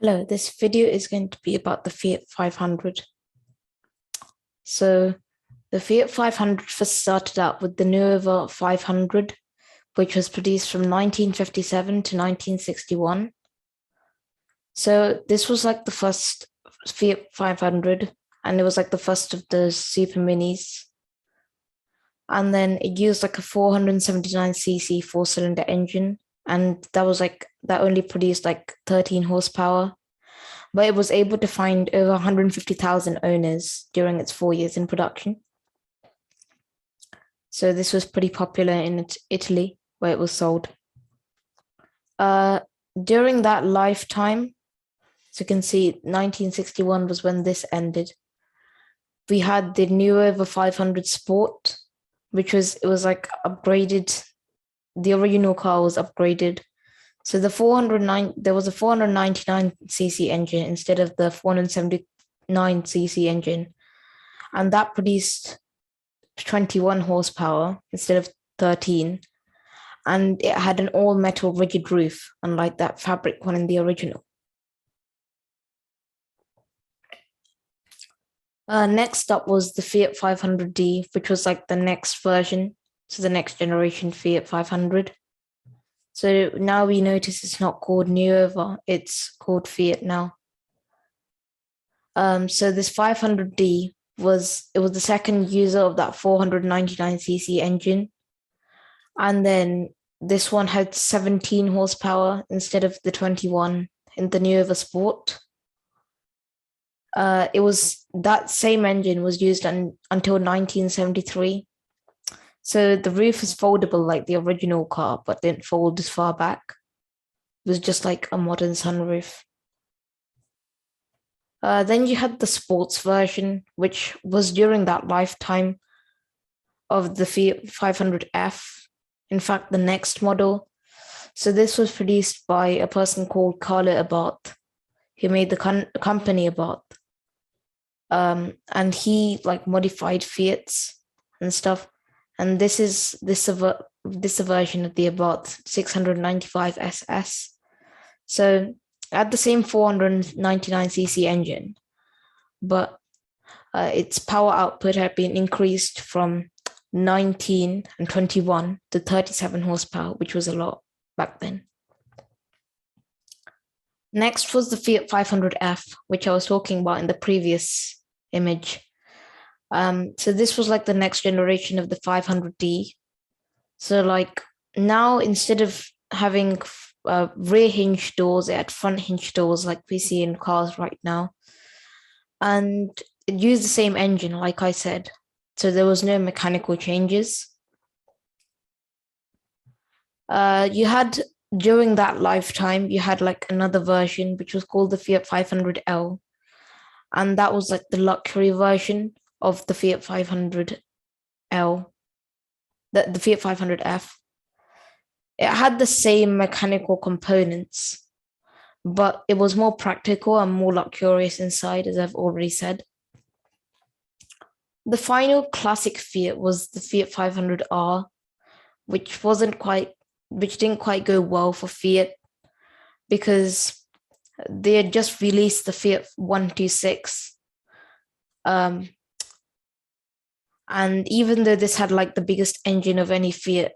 Hello, this video is going to be about the Fiat 500. So the Fiat 500 first started out with the Nuova 500, which was produced from 1957 to 1961. So this was like the first Fiat 500, and it was like the first of the super minis. And then it used like a 479cc four-cylinder engine, and that only produced like 13 horsepower. But it was able to find over 150,000 owners during its 4 years in production. So this was pretty popular in Italy, where it was sold. During that lifetime, so you can see 1961 was when this ended. We had the Nuova 500 Sport, which was like upgraded. The original car was upgraded. So there was a 499cc engine instead of the 479cc engine, and that produced 21 horsepower instead of 13, and it had an all-metal rigid roof, unlike that fabric one in the original. Next up was the Fiat 500D, which was like the next version, so the next generation Fiat 500. So now we notice it's not called Nuova, it's called Fiat now. So this 500D was the second user of that 499cc engine. And then this one had 17 horsepower instead of the 21 in the Nuova Sport. That same engine was used until 1973. So the roof is foldable like the original car, but didn't fold as far back. It was just like a modern sunroof. Then you had the sports version, which was during that lifetime of the Fiat 500F. In fact, the next model. So this was produced by a person called Carlo Abarth, who made the company Abarth. And he like modified Fiats and stuff. And this is a version of the Abarth 695 SS. So at the same 499cc engine, but its power output had been increased from 19 and 21 to 37 horsepower, which was a lot back then. Next was the Fiat 500F, which I was talking about in the previous image. So this was like the next generation of the 500D. So like now, instead of having rear hinge doors, it had front hinge doors like we see in cars right now. And it used the same engine, like I said. So there was no mechanical changes. During that lifetime, you had like another version, which was called the Fiat 500L. And that was like the luxury version of the Fiat 500L, the Fiat 500F. It had the same mechanical components, but it was more practical and more luxurious inside, as I've already said. The final classic Fiat was the Fiat 500R, which didn't quite go well for Fiat because they had just released the Fiat 126. And even though this had like the biggest engine of any Fiat,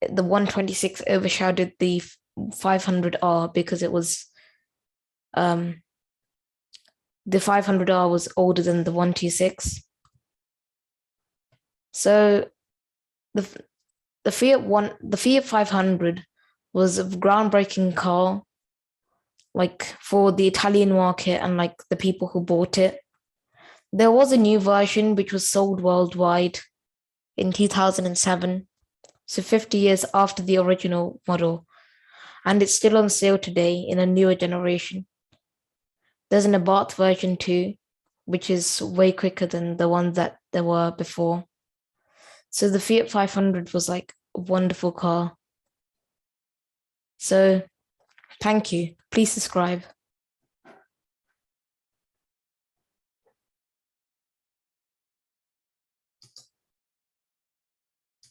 the 126 overshadowed the 500R because it was the 500R was older than the 126. So the Fiat 500 was a groundbreaking car, like for the Italian market and like the people who bought it. There was a new version which was sold worldwide in 2007, so 50 years after the original model, and it's still on sale today in a newer generation. There's an Abarth version too, which is way quicker than the ones that there were before. So the Fiat 500 was like a wonderful car. So thank you. Please subscribe.